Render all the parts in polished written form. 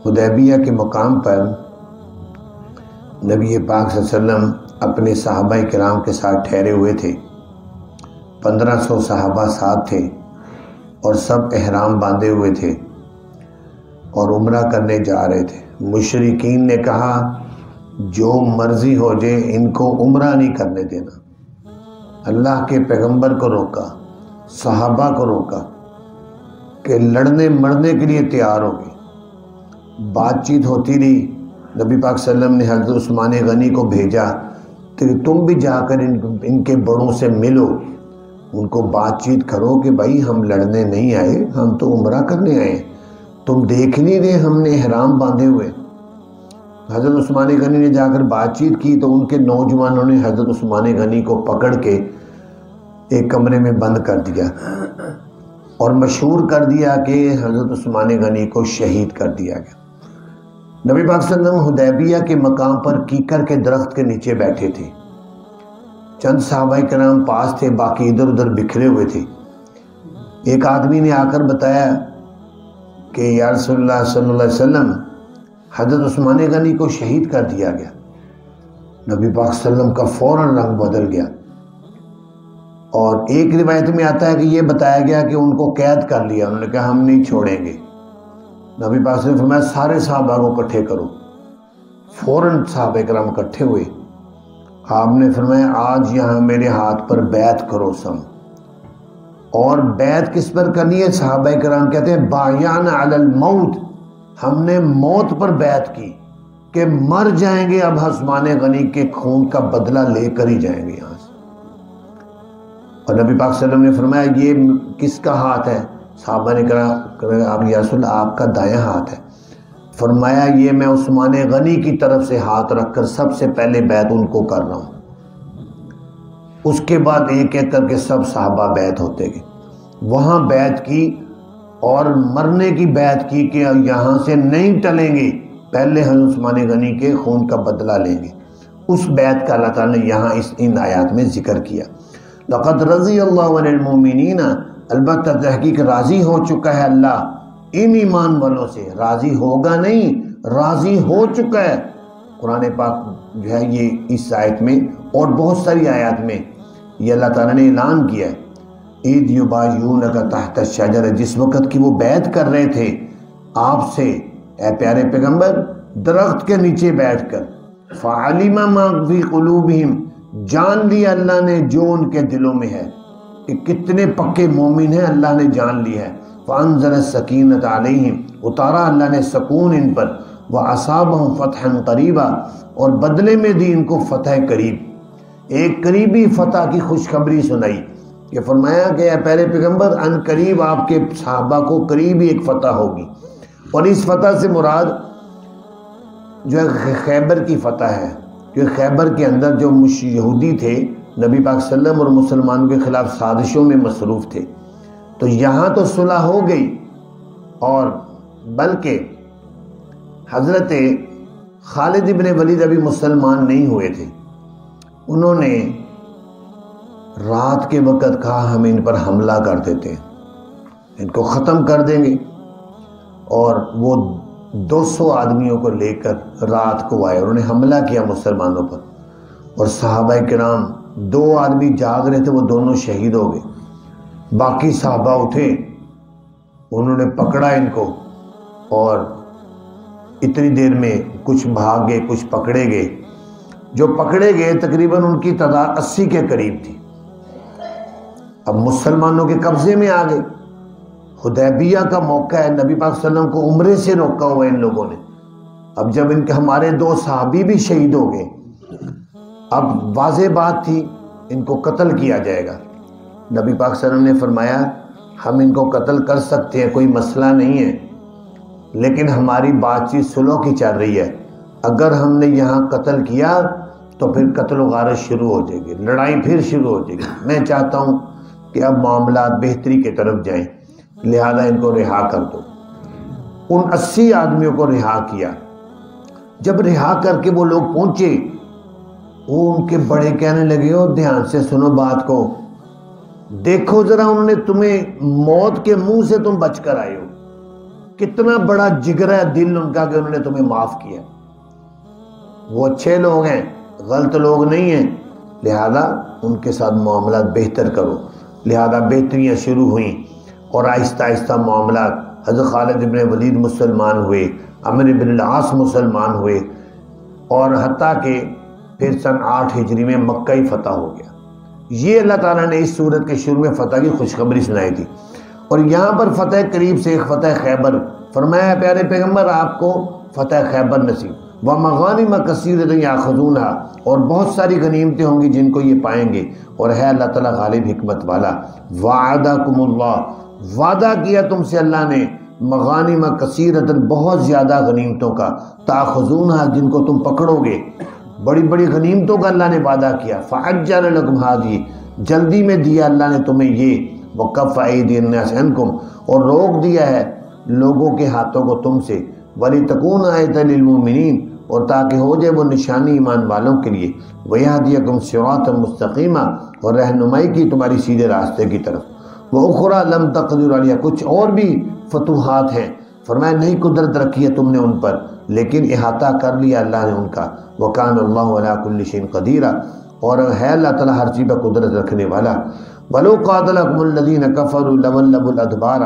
حدیبیہ کے مقام پر نبی پاک صلی اللہ علیہ وسلم اپنے صحابہ کرام کے ساتھ ٹھہرے ہوئے تھے۔ 1500 صحابہ ساتھ تھے اور سب احرام باندھے ہوئے تھے اور عمرہ کرنے جا رہے تھے۔ مشرکین نے کہا جو مرضی ہو جائے ان کو عمرہ نہیں کرنے دینا۔ اللہ کے پیغمبر کو روکا، صحابہ کو روکا کہ لڑنے مرنے کے لیے تیار ہو گئے۔ بات چیت ہوتی رہی۔ نبی پاک صلی اللہ علیہ وسلم نے حضرت عثمان غنی کو بھیجا کہ تم بھی جا کر ان کے بڑوں سے ملو، ان کو بات چیت کرو کہ بھائی ہم لڑنے نہیں آئے، ہم تو عمرہ کرنے آئے، تم دیکھ نہیں رہے ہم نے احرام باندھے ہوئے۔ حضرت عثمان غنی نے جا کر بات چیت کی تو ان کے نوجوانوں نے حضرت عثمان غنی کو پکڑ کے ایک کمرے میں بند کر دیا اور مشہور کر دیا کہ حضرت عثمان غنی کو شہید کر دیا گیا۔ نبی پاک صلی اللہ علیہ وسلم حدیبیہ کے مقام پر کیکر کے درخت کے نیچے بیٹھے تھے۔ چند صحابہ کرام پاس تھے، باقی ادھر ادھر بکھرے ہوئے تھے۔ ایک آدمی نے آ کر بتایا کہ یا رسول اللہ صلی اللہ علیہ وسلم حضرت عثمان غنی کو شہید کر دیا گیا۔ نبی پاک صلی اللہ علیہ وسلم کا فوراً رنگ بدل گیا، اور ایک روایت میں آتا ہے کہ یہ بتایا گیا کہ ان کو قید کر لیا، انہوں نے کہا ہم نہیں چھوڑیں گے۔ نبی پاک صلی اللہ علیہ وسلم نے فرمایا سارے صحابہ کو اکٹھے کرو۔ فوراً صحابہ کرام اکٹھے ہوئے۔ آپ نے فرمایا آج یہاں میرے ہاتھ پر بیعت کرو سم۔ اور بیعت کس پر کرنی ہے؟ صحابہ کرام کہتے ہیں بایعنا علی الموت، ہم نے موت پر بیعت کی کہ مر جائیں گے، اب عثمان غنی کے خون کا بدلہ لے کر ہی جائیں گے یہاں سے۔ اور نبی پاک صلی اللہ علیہ وسلم نے فرمایا یہ کس کا ہاتھ ہے؟ صحابہ نے کہا آپ یا رسول اللہ آپ کا دایاں ہاتھ ہے۔ فرمایا یہ میں عثمان غنی کی طرف سے ہاتھ رکھ کر سب سے پہلے بیعت ان کو کر رہا ہوں۔ اس کے بعد ایک ایک کر کے سب صحابہ بیعت ہوتے گئے۔ وہاں بیعت کی اور مرنے کی بیعت کی کہ یہاں سے نہیں ٹلیں گے، پہلے حضرت عثمان غنی کے خون کا بدلہ لیں گے۔ اس بیعت کا اللہ تعالیٰ نے یہاں ان آیات میں ذکر کیا۔ لقد رضی اللہ عن المؤمنین، البتہ تحقیق راضی ہو چکا ہے اللہ ان ایمان والوں سے، راضی ہوگا نہیں، راضی ہو چکا ہے۔ قرآن پاک جو ہے یہ اس آیت میں اور بہت ساری آیات میں یہ اللہ تعالیٰ نے اعلان کیا ہے۔ اذ یبایعونک تحت الشجرہ، جس وقت کی وہ بیعت کر رہے تھے آپ سے اے پیارے پیغمبر درخت کے نیچے بیٹھ کر، فعلم ما فی قلوبہم، جان لیا اللہ نے جو ان کے دلوں میں ہے کہ کتنے پکے مومن ہیں، اللہ نے جان لیا ہے۔ فانزل السکینۃ علیہم، اتارا اللہ نے سکون ان پر، واصابہم فتحا قریبا، اور بدلے میں دی ان کو فتح قریب، ایک قریبی فتح کی خوشخبری سنائی کہ فرمایا کہ اے پیارے پیغمبر ان قریب آپ کے صحابہ کو قریبی ایک فتح ہوگی۔ اور اس فتح سے مراد جو ہے خیبر کی فتح ہے، کہ خیبر کے اندر جو یہودی تھے نبی پاک صلی اللہ علیہ وسلم اور مسلمانوں کے خلاف سازشوں میں مصروف تھے، تو یہاں تو صلح ہو گئی، اور بلکہ حضرت خالد ابن ولید ابھی مسلمان نہیں ہوئے تھے، انہوں نے رات کے وقت کہا ہم ان پر حملہ کر دیتے ہیں، ان کو ختم کر دیں گے، اور وہ 200 آدمیوں کو لے کر رات کو آئے، انہوں نے حملہ کیا مسلمانوں پر، اور صحابہ کرام 2 آدمی جاگ رہے تھے، وہ دونوں شہید ہو گئے۔ باقی صحابہ اٹھے، انہوں نے پکڑا ان کو، اور اتنی دیر میں کچھ بھاگ گئے، کچھ پکڑے گئے۔ جو پکڑے گئے تقریباً ان کی تعداد 80 کے قریب تھی۔ اب مسلمانوں کے قبضے میں آ گئے۔ حدیبیہ کا موقع ہے، نبی پاک صلی اللہ علیہ وسلم کو عمرے سے روکا ہوا ان لوگوں نے۔ اب جب ان کے ہمارے 2 صحابی بھی شہید ہو گئے، اب واضح بات تھی ان کو قتل کیا جائے گا۔ نبی پاک صلی اللہ علیہ وسلم نے فرمایا ہم ان کو قتل کر سکتے ہیں، کوئی مسئلہ نہیں ہے، لیکن ہماری بات چیت صلح کی چل رہی ہے، اگر ہم نے یہاں قتل کیا تو پھر قتل و غارت شروع ہو جائے گی، لڑائی پھر شروع ہو جائے گی۔ میں چاہتا ہوں کہ اب معاملات بہتری کی طرف جائیں، لہذا ان کو رہا کر دو۔ ان 80 آدمیوں کو رہا کیا۔ جب رہا کر کے وہ لوگ پہنچے، وہ ان کے بڑے کہنے لگے ہو دھیان سے سنو بات کو، دیکھو ذرا انہوں نے تمہیں موت کے منہ سے تم بچ کر آئے ہو، کتنا بڑا جگر ہے دل ان کا کہ انہوں نے تمہیں معاف کیا۔ وہ اچھے لوگ ہیں، غلط لوگ نہیں ہیں، لہذا ان کے ساتھ معاملات بہتر کرو۔ لہذا بہتریاں شروع ہوئیں اور آہستہ آہستہ معاملات، حضرت خالد بن ولید مسلمان ہوئے، عمرو بن العاص مسلمان ہوئے، اور حتیٰ کہ پھر سن 8 ہجری میں مکہ ہی فتح ہو گیا۔ یہ اللہ تعالیٰ نے اس سورت کے شروع میں فتح کی خوشخبری سنائی تھی، اور یہاں پر فتح قریب سے ایک فتح خیبر فرمایا، پیارے پیغمبر آپ کو فتح خیبر نصیب، وَمَغَانِمَ كَثِيرَةً يَأْخُذُونَهَا، اور بہت ساری غنیمتیں ہوں گی جن کو یہ پائیں گے، اور ہے اللہ تعالیٰ غالب حکمت والا۔ وَعَدَكُمُ اللَّهُ، وعدہ کیا تم سے اللہ نے، مغانم کثیرۃ، بہت زیادہ غنیمتوں کا، تاخذونها، جن کو تم پکڑو گے، بڑی بڑی غنیمتوں کا اللہ نے وعدہ کیا۔ فعجل لکم هذه، جلدی میں دیا اللہ نے تمہیں یہ، وکف ایدی الناس عنکم، اور روک دیا ہے لوگوں کے ہاتھوں کو تم سے، وَلِتَكُونَ آیَةً لِلْمُؤْمِنِينَ، اور تاکہ ہو جائے وہ نشانی ایمان والوں کے لیے، وَيَهْدِيَكُمْ صِرَاطًا مُسْتَقِيمًا، اور رہنمائی کی تمہاری سیدھے راستے کی طرف۔ وَأُخْرَى لَمْ تَقْدِرُوا عَلَيْهَا، کچھ اور بھی فتوحات ہیں، فرمایا نہیں قدرت رکھی ہے تم نے ان پر، لیکن احاطہ کر لیا اللہ نے ان کا۔ وَكَانَ اللَّهُ عَلَىٰ كُلِّ شَيْءٍ قَدِيرًا، اور ہے اللہ تعالیٰ ہر چیز پر قدرت رکھنے والا۔ وَلَوْ قَاتَلَكُمُ الَّذِينَ كَفَرُوا لَوَلَّوُا الْأَدْبَارَ،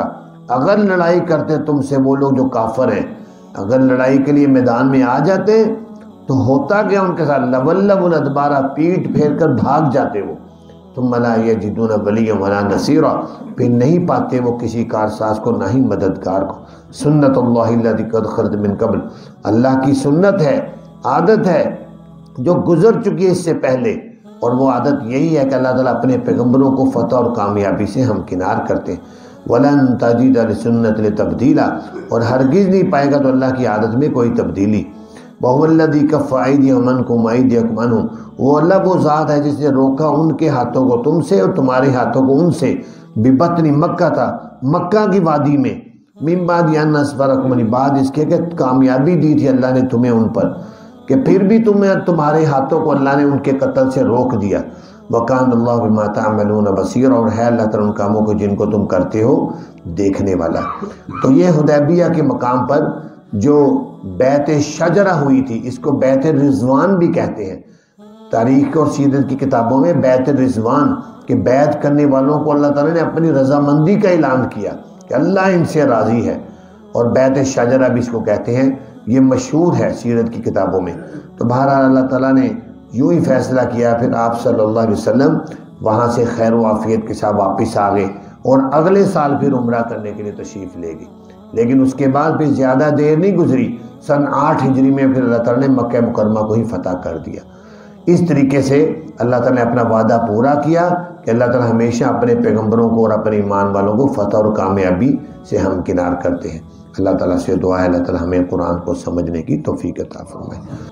اگر لڑائی کرتے تم سے وہ لوگ جو کافر ہیں، اگر لڑائی کے لیے میدان میں آ جاتے تو ہوتا کیا ان کے ساتھ، لَوَلَّوُا الْأَدْبَارَ، پیٹ پھیر کر بھاگ جاتے وہ، ثُمَّ لَا يَجِدُونَ وَلِيًّا وَلَا نَصِيرًا، پھر نہیں پاتے وہ کسی کارساز کو نہ ہی مددگار کو۔ سنت اللہ التی قد خلت من قبل، اللہ کی سنت ہے، عادت ہے جو گزر چکی ہے اس سے پہلے، اور وہ عادت یہی ہے کہ اللہ تعالیٰ اپنے پیغمبروں کو فتح اور کامیابی سے ہمکنار کرتے ہیں۔ وَلَن تَجِدَ لِسُنَّتِ تَبْدِيلًا، اور ہرگز نہیں پائے گا تو اللہ کی عادت میں کوئی تبدیلی۔ وَهُوَ الَّذِي كَفَّ أَيْدِيَهُمْ عَنكُمْ وَأَيْدِيَكُمْ عَنْهُمْ، وہ اللہ وہ ذات ہے جس نے روکا ان کے ہاتھوں کو تم سے اور تمہارے ہاتھوں کو ان سے، بِبَطْنِ مکہ تھا، مکہ کی وادی میں، من بعد ان اصبرکم، بعد اس کے کہ کامیابی دی تھی اللہ نے تمہیں ان پر، کہ پھر بھی تمہارے ہاتھوں کو اللہ نے ان کے قتل سے روک دیا۔ وَكَانَ اللَّهُ بِمَا تَعْمَلُونَ بَصِيرًا، اور ہے اللہ تعالیٰ ان کاموں کو جن کو تم کرتے ہو دیکھنے والا۔ تو یہ حدیبیہ کے مقام پر جو بیعت شجرہ ہوئی تھی، اس کو بیعت رضوان بھی کہتے ہیں۔ تاریخ اور سیرت کی کتابوں میں بیعت رضوان، کہ بیعت کرنے والوں کو اللہ تعالیٰ نے اپنی رضامندی کا اعلان کیا کہ اللہ ان سے راضی ہے، اور بیعت شجرہ بھی اس کو کہتے ہیں، یہ مشہور ہے سیرت کی کتابوں میں۔ تو بہرحال اللہ تعالیٰ نے یوں ہی فیصلہ کیا، پھر آپ صلی اللہ علیہ وسلم وہاں سے خیر و عافیت کے ساتھ واپس آ گئے، اور اگلے سال پھر عمرہ کرنے کے لیے تشریف لے گئے۔ لیکن اس کے بعد پھر زیادہ دیر نہیں گزری، سن 8 ہجری میں پھر اللہ تعالیٰ نے مکہ مکرمہ کو ہی فتح کر دیا۔ اس طریقے سے اللہ تعالیٰ نے اپنا وعدہ پورا کیا کہ اللہ تعالیٰ ہمیشہ اپنے پیغمبروں کو اور اپنے ایمان والوں کو فتح اور کامیابی سے ہمکنار کرتے ہیں۔ اللہ تعالیٰ سے دعا ہے اللہ تعالیٰ ہمیں قرآن کو سمجھنے کی توفیق عطا فرمائے۔